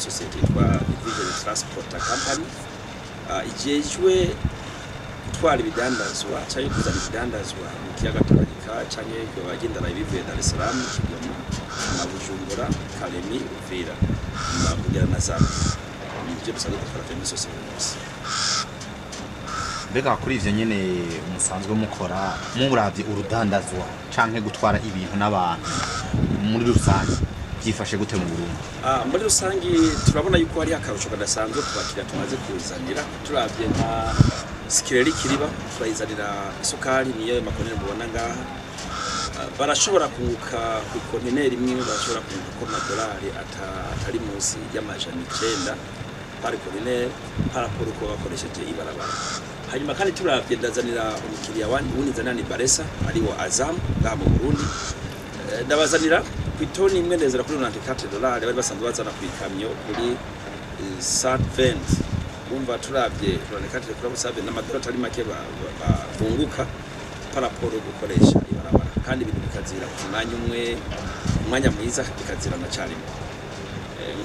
society yitwa Vision Transport Company ijejwe gutwara ibidandazwa cyangwa kuzana ibidandazwa mu kiyaga Tanganyika cyangwa bagendana ibivuye Dar es Salaam, Kigoma, Bujumbura, Kalemi, Uvira kugera na Zambia ibyo dusanzwe dukora muri society. Mbega kuri ivyo nyene musanzwe mukora muravye urudandazwa canke gutwara ibintu n'abantu muri rusange byifashe gute mu Burundi? Muri rusange turabona yuko hari akarusho kadasanzwe kubakira tumaze kuzanira turavye nka Sikireri Kiriba turayizanira isukari niyo makonere mubona ngaha barashobora kunguka ku kontineri imwe barashobora kunguka ko $9 atari munsi y'amajana 9 par kontineri par rapport ko bakoresheje ibarabara. Hanyuma kandi turavye ndazanira umukiriya wunizana ni Baresa ariwo Azam ngaha mu Burundi ndabazanira ku itoni imwe ndezera kuri $94 bari basanzwe bazana ku ikamyo kuri $120. Umva turavye $94 kuri $120 n'amadolari atari make bunguka par rapport gukoresha ibarabara kandi ibintu bikazira ku umwanya mwiza bikazira na cyarimo.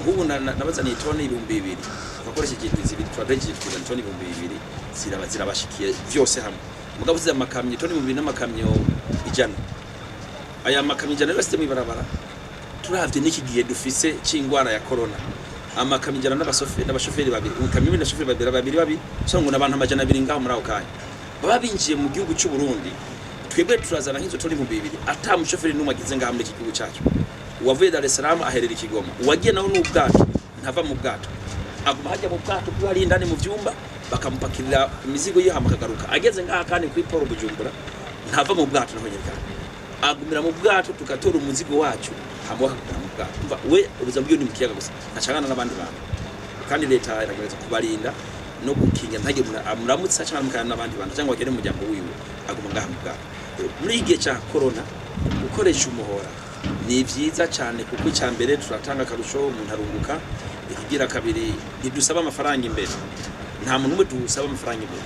Nk'ubu nabazaniye itoni 2,000 bakoresha ikintu zibiri twadeje kuzana itoni 2,000 zirabashikiye byose hamwe mugabo ziza makamyo itoni 2,000 n'amakamyo ijana. Aya makamyo ijana rero system ibarabara turavye n'ikigiye dufise c'ingwara ya corona amakamyo ijana n'abashoferi babiri umukamyo n'abashoferi babiri so ngo nabantu amajana 200 ngaho muri ako kanya baba binjiye mu gihugu cy'u Burundi twebwe turazana nk'izo toni 2,000 ata mushoferi n'umwe agize ngaho muri iki gihugu cyacu uwavuye Dar es Salaam aherera Kigoma uwagiye naho n'ubwato ntava mu bwato aguma hajya mu bwato bwari indani mu vyumba bakamupakirira imizigo ye hamakagaruka ageze ngaha kandi kuri Port Bujumbura ntava mu bwato naho nyirikana agumira mu bwato tugatora umuzigo wacu hamwe hakagura mu bwato umva we ubuza bwiyo ni mu kiyaga gusa ntacangana n'abandi bantu kandi leta iragereza kubarinda no gukinga ntage muramutse cyangwa mukana n'abandi bantu cyangwa bagere mu muryango wiwe aguma ngaha mu bwato. Muri igihe cya corona gukoresha umuhora ni vyiza cyane kuko cyambere turatanga karusho umuntu arunguka ikigira kabiri ntidusaba amafaranga imbere nta muntu umwe dusaba amafaranga imbere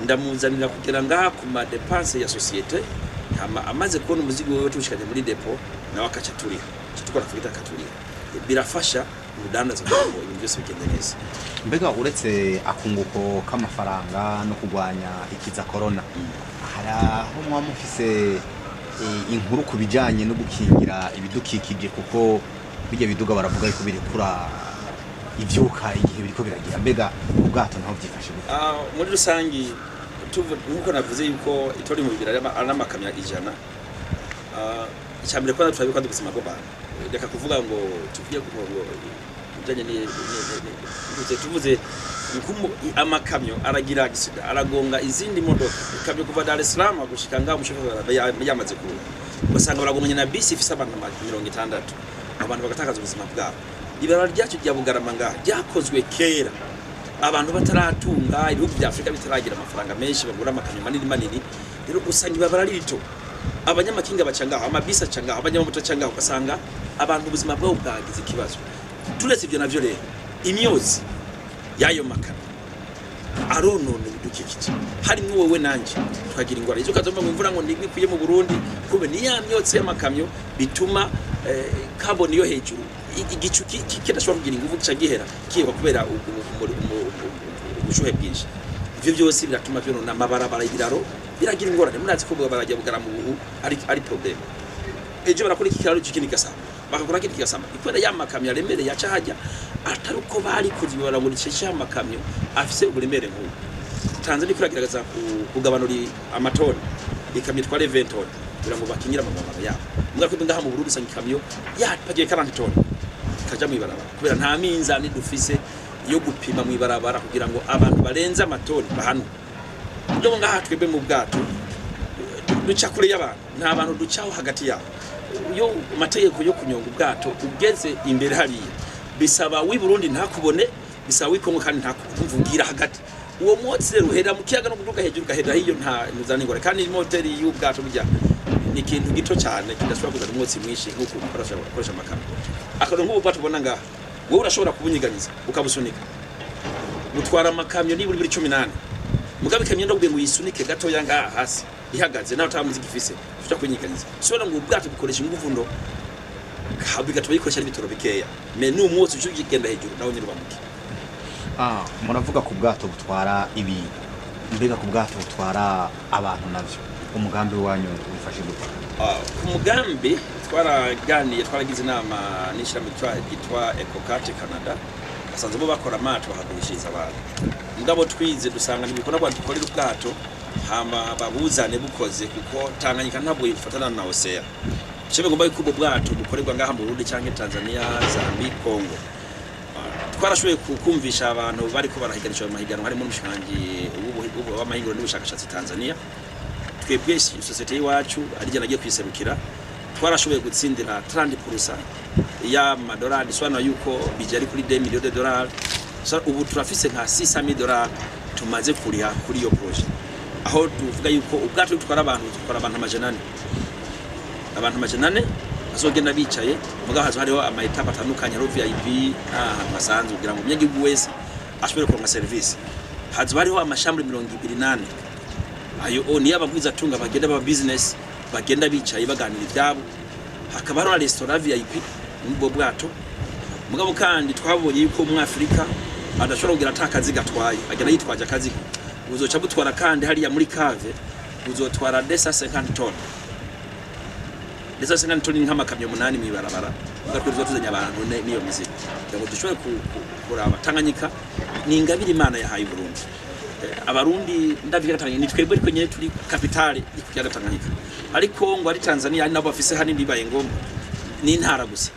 ndamuzanira kugera ngaha ku ma dépenses ya societe amaze kubona umuzigo wewe tushikanye muri depot nawe akaca turiha tukora fugita katuriha birafasha umudandaza kugira ngo ibintu byose bigende neza. Mbega uretse akunguko k'amafaranga no kugwanya ikiza corona hari aho mwamufise inkuru kubijanye no gukingira ibidukikije kuko bijya biduga baravuga yuko birekura ivyuka igihe biriko biragira mbega ubwato naho byifashe muri rusangi nkuko navuze yuko itori mu bibira n'amakamyo ijana icyambere kwa turabe kwa dubuzima bw'abantu reka kuvuga ngo tugiye kujanye ni tuvuze amakamyo aragira gisida aragonga izindi modoka ikamyo kuva Dar es Salaam gushika ngaho umushoferi yamaze kuba basanga baragomanye na bisi ifise abantu 60 abantu bagatakaza ubuzima bwabo. Ibara ryacu rya Bugarama ngaha ryakozwe kera abantu bataratunga ibihugu bya Afrika bitaragira amafaranga menshi bagura amakamyo manini rero usanga ibabara rito abanyamakinga bacangaho amabisa cangaho abanyamoto cangaho ugasanga abantu ubuzima bwabo bwagize ikibazo. Turetse ibyo navyo rero imyozi yayo makamyo aronone bidukikije harimo wowe nanje twagira ingwara izo kazoma mu imvura ngo ndigikuye mu Burundi kube ni ya myotsi y'amakamyo bituma carbon yo hejuru igicu kidashobora kugira ingufu cyagihera kiba kubera ubushuhe bwinshi. Ivyo byose biratuma byo n'amabarabara ibiraro biragira ingorane murazi ko barajya Bugarama ubu ari problem. Ejo barakora ikiraro cy'ikindi gasaba bakakora kiti gasaba ikwera ya makamyo aremere yaca hajya ataruko bari kuzibara muri cyo makamyo afise uburemere nk'ubu Tanzania kuragerageza kugabanura amatoni ikamyo tware 20 toni kugira ngo bakinyira amababa yabo mugako ngaha mu Burundi sanga ikamyo yapagiye 40 toni kaja mu ibarabara kubera nta minzani dufise yo gupima mu ibarabara kugira ngo abantu barenza amatoni bahanu ndo ngaha twebe mu bwato duca kure y'abantu nta bantu ducaho hagati yabo yo amategeko yo kunyonga ubwato ugeze imbere hariya bisaba wi Burundi ntakubone bisaba wi Kongo kandi ntakumvugira hagati uwo motse ruhera mu kiyaga no kuduka hejuru gahera hiyo nta nuzaningore kandi moteri y'ubwato bijya ni ikintu gito cyane kidashobora kuzana umwotsi mwinshi nkuko ukoresha amakamyo akarongo ubwato ubona ngaha wowe urashobora kubunyiganiza ukabusunika gutwara amakamyo niburi 18 mugabe kamyo ndo ngo yisunike gato yanga hasi ihagaze naho tamuzi gifise tuta kunyiganiza sibona ngo ubwato bukoresha ingufu ndo bigatuma bikoresha n'ibitoro bikeya me n'umwotsi uje ugenda hejuru nawo nyine bamuke. Muravuga ku bwato butwara ibi mbega ku bwato butwara abantu navyo umugambi wanyu wifashe gute? Ku mugambi twaragize inama n'ishyirahamwe ryitwa EcoCat Canada basanzwe bo bakora amato bakagurishiriza abantu mugabo twize dusanga ntibikora kwa dukorera ubwato hama babuzane bukoze kuko Tanganyika ntabwo ifatana na Osea cyo bigomba yuko ubwo bwato bukorerwa ngaha mu Burundi cyangwa Tanzania, Zambia, Congo. Twarashoboye kumvisha abantu bariko barahiganisha amahiganwa harimo n'umushangi w'amahinguro n'ubushakashatsi Tanzania. Twebwe societe yacu arije nagiye kwiserukira twarashoboye gutsindira 30% ya madolari swana yuko bijari kuri 2 millions de dollars. Ubu turafise nka 600,000 dollars tumaze kuriha kuri iyo projet. Aho tuvuga yuko ubwato twara abantu amajana 4 azogenda bicaye mugaho hazo hariho ama etape atandukanye ro VIP masanzu kugira ngo umunyagihugu wese ashobore kuronka service. Hazo hariho amashambure 28 ayo ni abagwiza tunga bagenda ba business bagenda bicaye baganira ibyabo. Hakaba hariho restaurant VIP n'ubwo bwato mugabo kandi twabonye yuko mu Afrika adashobora kugira atakazi gatwaye agenda yitwaje akazi uzoca butwara kandi hariya muri cave uzotwara 250 ton. Ndetse sanga ntoni nk'amakamyo 8 mwibarabara ugatwizwa tuzanya abantu niyo mizigo ngo dushobore kuraba Tanganyika ni ingabire Imana yahaye Burundi. Abarundi ndavika Tanganyika ni twebwe ariko nyene turi capitale y'ikuyaga Tanganyika ariko ngo ari Tanzania ari nabo bafise hani ndibaye ngomba ni ntara gusa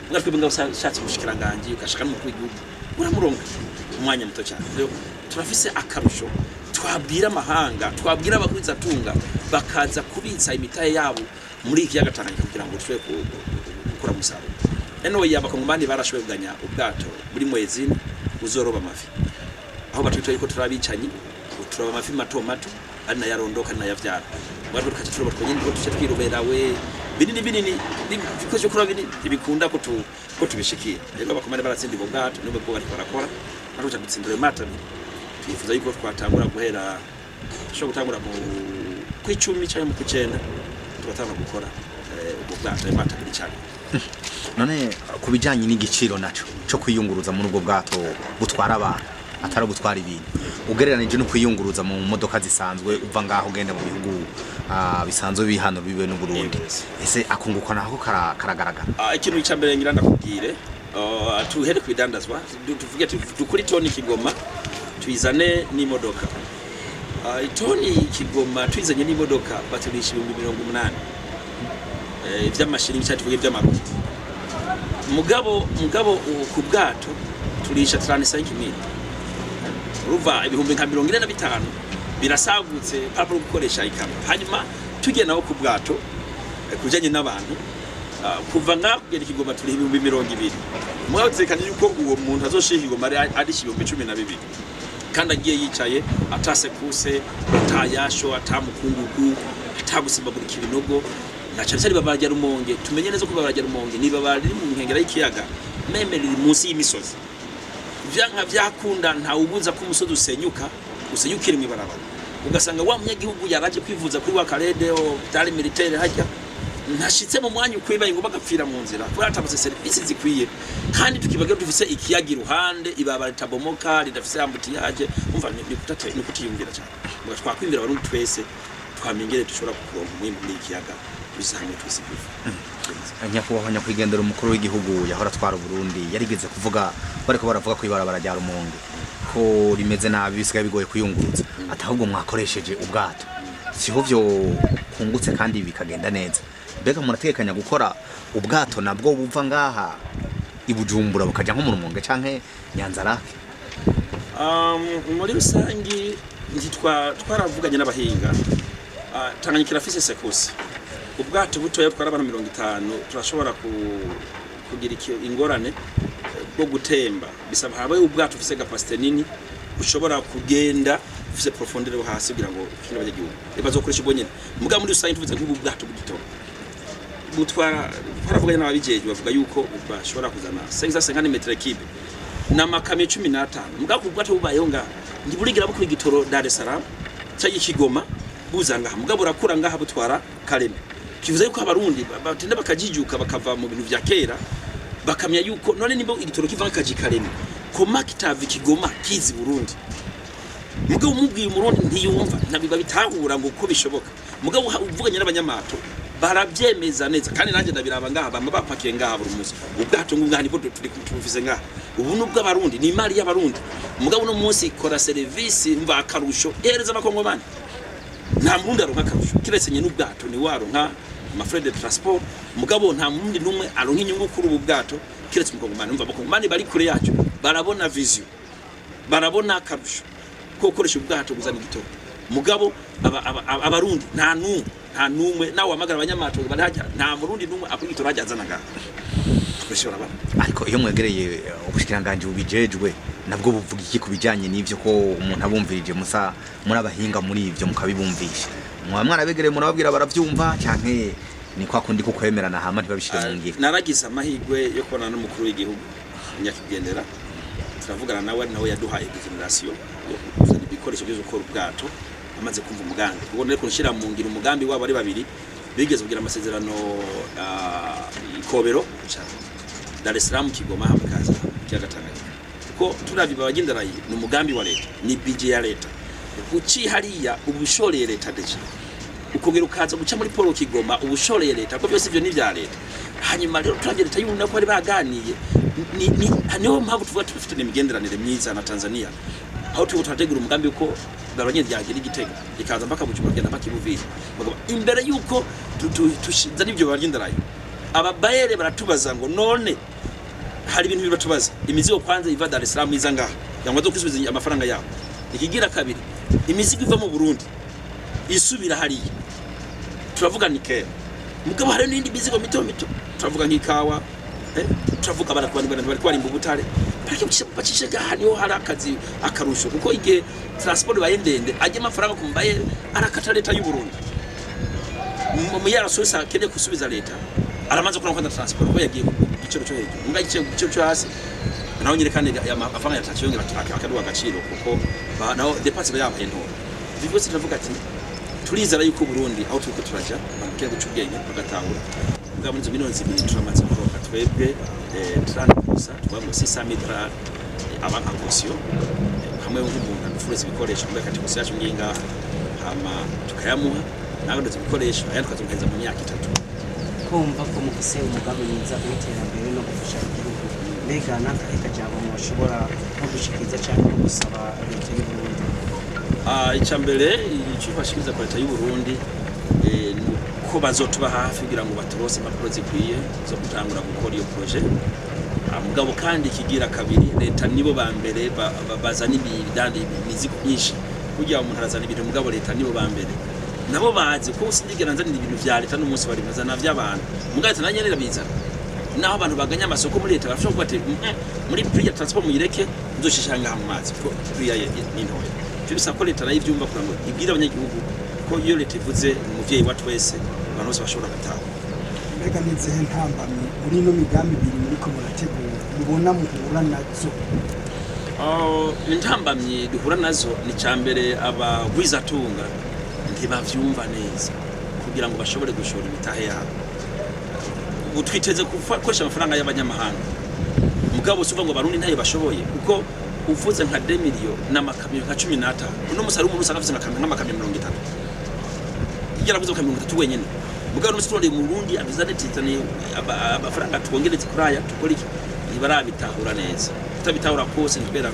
ugatwibwe ngabashatse mushikiranganje ukashaka n'umukuru w'igihugu uramuronga umwanya muto cyane. Rero turafise akarusho twabwira amahanga twabwira abagwiza tunga bakaza kubitsa imitaye yabo muri ikiyaga Tanganyika kugira ngo tushobore gukora musaruro. Eno y'abakongomani barashoboye kuganya ubwato muri mwezi uzoroba amafi aho batwitoye ko turabicanyi turaba amafi mato ari na yarondoka na yavyara bari tukaje turoba twonyine ko tuce twirobera we binini bikoze kuri binini ibikunda ko tubishikira. Rero abakomane baratsindi bo bwato n'ubwo bwo bari barakora naruca gutsindira mata twifuza yuko twatangura guhera gutangura mu kw'icumi cyangwa mu kucenda turatanga gukora ubwo bwato mata biri cyane. None kubijanye n'igiciro naco cyo kwiyunguruza muri ubwo bwato butwara abantu atari gutwara ibintu ugereranije no kwiyunguruza mu modoka zisanzwe uva ngaho ugenda mu bihugu bisanzwe bihano bibe no Burundi ese akunguka naho karagaragara? Ikintu cyambere ngira ndakubwire tuhere kwidandazwa tuvuge tukuri toni Kigoma twizane n'imodoka itoni Kigoma twizanye n'imodoka baturisha 80,000 ivy'amashiringi cyane tuvuge by'amarundi mugabo ku bwato turisha 35,000 ruva ibihumbi nka 45 birasagutse papuro gukoresha ikamyo. Hanyuma tugiye naho ku bwato kujanye n'abantu kuva ngakugera Kigoma turi 20,000 mugabo tsekanye yuko uwo muntu azoshika Kigoma ari 12,000 kandi agiye yicaye atasekuse atayasho atamukungugu atagusimbagurika ibinogo na cyane babarya Rumonge tumenye neza ko babarya Rumonge niba bari mu nkengera y'ikiyaga meme riri munsi y'imisozi vyanka vyakunda nta ubuza ko umusozi usenyukira mu barabara ugasanga wa munyagihugu yaraje kwivuza kuri wa Karede hospital militaire hajya ntashitse mu mwanya ukwibaye ngo bagapfira mu nzira kubera atabase service zikwiye kandi tukibaga dufise ikiyaga iruhande ibabara tabomoka ridafise ambutiyaje umva ni kutiyumvira cyane ngo twakwimbira abantu twese twamengere dushobora kuronka umwimbu muri ikiyaga bizahamwe twese bifu. Nyakubahwa nyakwigendera umukuru w'igihugu yahora twara Burundi yarigeze kuvuga bariko baravuga ko ibarabara rya Rumonge ko rimeze nabi bisigaye bigoye kuyunguruza atahubwo mwakoresheje ubwato siho byo kungutse kandi bikagenda neza. Mbega muratekanya gukora ubwato nabwo buva ngaha ibujumbura bukaja nko mu Rumonge canke Nyanzarake? Muri rusangi twaravuganye n'abahinga Tanganyika irafise sekusi ubwato butoya twara abantu 50 turashobora kugira ingorane bwo gutemba bisaba habe ubwato ufise capacité nini ushobora kugenda ufise profondeur yo hasi kugira ngo kino bagihugu bazokoresha ubwo nyene muga muri rusangi tuvuze nk'ubwato bugito twaravuganye n'ababijeje bavuga yuko bashobora kuzana 550 metre kibe n'amakamyo 15 muga ku bwato bubayeho nga ndiburigira bukuri gitoro Dar es Salaam cyangwa Kigoma buzanga muga burakura ngaha butwara Kareme kivuze yuko abarundi batenda bakajijuka bakava mu bintu vya kera bakamya yuko none nimba igitoro kiva kajikarene koma kitava Kigoma kizi Burundi mugabo umubwiye umurundi ntiyumva nabiba bitahura ngo uko bishoboka mugabo uvuganye n'abanyamato barabyemeza neza kandi nanje ndabiraba ngaha bamba bapakiye ngaha buri munsi ubwato ngaha nibo turi kutuvize ngaha ubu nubwo abarundi ni mari y'abarundi mugabo no munsi ikora service mva akarusho ereza abakongomani nta murundi aronka akarusho kiretse nye n'ubwato ni waronka amafrais de transport mugabo nta murundi numwe aronka inyungu kuri ubu bwato kiretse umukongomani mva abakongomani bari kure yacu barabona vision barabona akarusho ko koresha ubwato guzana igitoro mugabo abarundi nta numwe nawe wamagara abanyamato barajya nta murundi numwe akugitoro hajyazanaga bashobora bana ariko iyo mwegereye ubushikiranganje bubijejwe nabwo buvuga iki kubijanye n'ivyo ko umuntu abumvirije musa muri abahinga muri ivyo mukabibumvisha mwarabegereye murababwira baravyumva canke ni kwa kundi kukwemerana hama ntibabishire mu ngiro naragize amahigwe yo kubona n'umukuru w'igihugu Nyakigendera turavugana nawe yaduhaye generation yo ibikoresho byo gukora ubwato amaze kumva umugambi ubwo nari kunshira mu ngiro umugambi wabo ari babiri bigeze kugira amasezerano ikobero Dar es Salaam Kigoma hamkaza cyagatanganyika ko turavye babagenderaye ni umugambi wa leta ni budget ya leta uci hariya ubushoreye leta deje ukongera ukaza guca muri Polo Kigoma ubushoreye leta ko byose ivyo ni vya leta hanyuma rero turavye leta y'ubuna ko bari baganiye niho mpamvu tuvuga tufite n'imigenderanire myiza na Tanzania aho turategura umugambi uko baranye ryagira igitega ikaza mpaka bucuma genda bakibuvira imbere yuko tushizana ibyo bagenderaye ababayere baratubaza ngo none hari ibintu bibatubaza imizigo kwanza iva Dar es Salaam iza ngaha yangwa zo kwisubiza amafaranga yabo ikigira kabiri imizigo iva mu Burundi isubira hariya turavuga nikera mugabo hari n'indi mizigo mito turavuga nk'ikawa turavuga barakwandika bari kwarimba ubutare bacishe ngaha niho hari akazi akarusho kuko igihe transport bayendende ajye amafaranga kumbaye arakata leta y'u Burundi mu yarasosa akeneye kusubiza leta aramanza kuna kwanda transport ko yagiye igiciro cyo hejuru nga igiciro cyo hasi naho nyerekane amafaranga yataciye yongera akaduha agaciro kuko naho depense bayaba ento bivose turavuga ati turizera yuko Burundi aho turiko turaja bamukiye gucubwenge bagatahura ngabo nzo miliyoni zibiri turamaze kuroka twebwe 30% twamwe 600 miliyoni abanka kosiyo hamwe nk'umuntu afuruza ibikoresho muri kategori yacu nginga hama tukayamuha nawe ndazibikoresha ayandi twazumkenza mu myaka 3 kumva ko mufise umugambi mwiza w'iterambere no gufasha igihugu mbega n'akahe kajambo mushobora no gushikiriza cyangwa no gusaba leta y'u Burundi icambere icifashiriza kwa leta y'u Burundi nuko bazotuba hafi kugira ngo baturose impapuro zikwiye zo gutangura gukora iyo projet mugabo kandi kigira kabiri leta nibo bambere bazana ibidandi imizigo myinshi kugira umuntu arazana ibintu mugabo leta nibo bambere nabo bazi ko usindigera nzanira ibintu vya leta n'umunsi bari bazana vy'abantu mugabo nanye nera bizana naho abantu baganya amasoko muri leta bafasha kuba muri prix ya transport muyireke nzoshishanga mu mazi ko prix ya n'intoya cyo bisako leta nayo ivyumva kugira ngo ibwira abanyagihugu ko iyo leta ivuze umuvyeyi wa twese abantu bose bashobora gutaha mbega nizihe ntambamye muri no migambi biri muri ko murategura mubona muhura nazo intambamye duhura nazo ni cyambere abagwizatunga ntibavyumva neza kugira ngo bashobore gushora imitahe yabo utwiteze gukoresha amafaranga y'abanyamahanga mugabo suva ngo barundi ntayo bashoboye kuko uvuze nka 2 miliyoni n'amakamyo nka 15 uno musari umuntu usanga afite nk'amakamyo 30 igera kuzo kamyo 30 wenyene mugabo n'umusitonde mu Burundi abizane titane amafaranga twongeretse kuraya tukora iki ibarabitahura neza tutabitahura kose nibera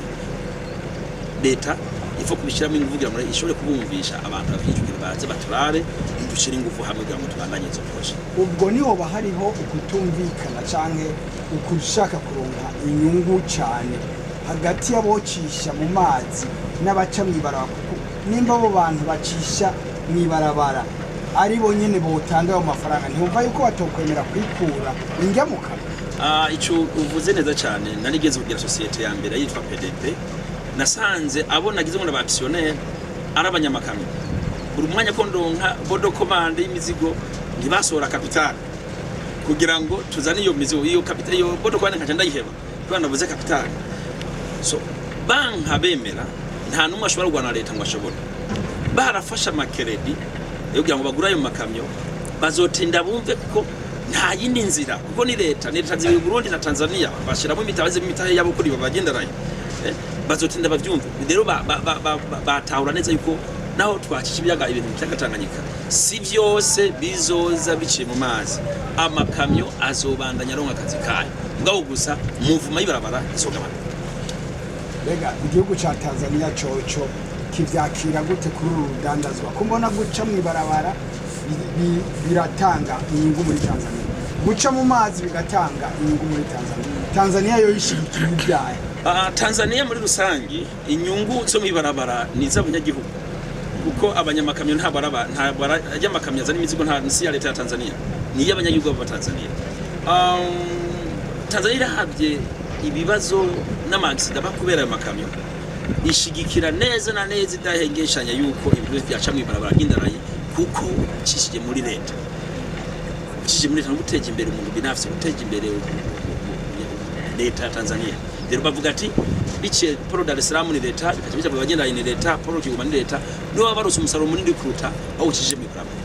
leta ifo kubishiramo inguvugira muri ishobore kubumvisha abantu bavyijukira baze baturare dushira ingufu hamwe kugira ngo tubandanye izo projet ubwo niho bahariho ukutumvikana canke ukushaka kuronka inyungu cyane hagati y'abocisha mu mazi n'abaca mwibarabara kuko nimba abo bantu bacisha mwibarabara ari bo nyene botanga ayo mafaranga ntiyumva yuko batokwemera kwikura ingamuka ico uvuze neza cyane narigeze kugira societe ya mbere yitwa PDP nasanze abo nagize ngo n'abactionnaire arabanyamakamyo buri mwanya ko ndonka bodo commande y'imizigo ntibasora capital kugira ngo tuzane iyo mizigo iyo capital iyo bodo commande nkaje ndayiheba bana buze capital so banka bemera nta numwe ashobora kugwana leta ngo ashobora barafasha makeredi yo kugira ngo bagura ayo makamyo bazotinda bumve kuko nta yindi nzira kuko ni leta zibiri Burundi na Tanzania bashiramo imitabaze imitahe yabo kuri babagenderayo bazotinda bavyumve rero batahura neza yuko naho twacisha ibyaga ibintu by'agatanganyika si byose bizoza biciye mu mazi amakamyo azobandanya ronka akazi kayo ngabo gusa muvuma yibarabara isogabana. Bega igihugu ca Tanzania coco kivyakira gute kuri uru rudandazwa kumbona guca mwibarabara biratanga inyungu muri Tanzania guca mu mazi bigatanga inyungu muri Tanzania yo yishigikiye ibyaye Tanzania muri rusangi inyungu zo mwibarabara ni z'abanyagihugu kuko abanyamakamyo nta y'amakamyo azana imizigo nta nsi ya leta ya Tanzania ni y'abanyagihugu b'aba Tanzania. Tanzania irahabye ibibazo n'amagisida bakubera ayo makamyo ishigikira neza na neza idahengeshanya yuko ibintu byaca mwibarabara ry'indarayi kuko cishije muri leta guteje imbere umuntu binafsi guteje imbere leta ya Tanzania. Rero bavuga ati biciye Paul Dar es Salaam ni leta bikaje bijya bagenda ni leta Paul Kigoma ni leta no babarose umusaruro munini kuruta aho cishije mwibarabara.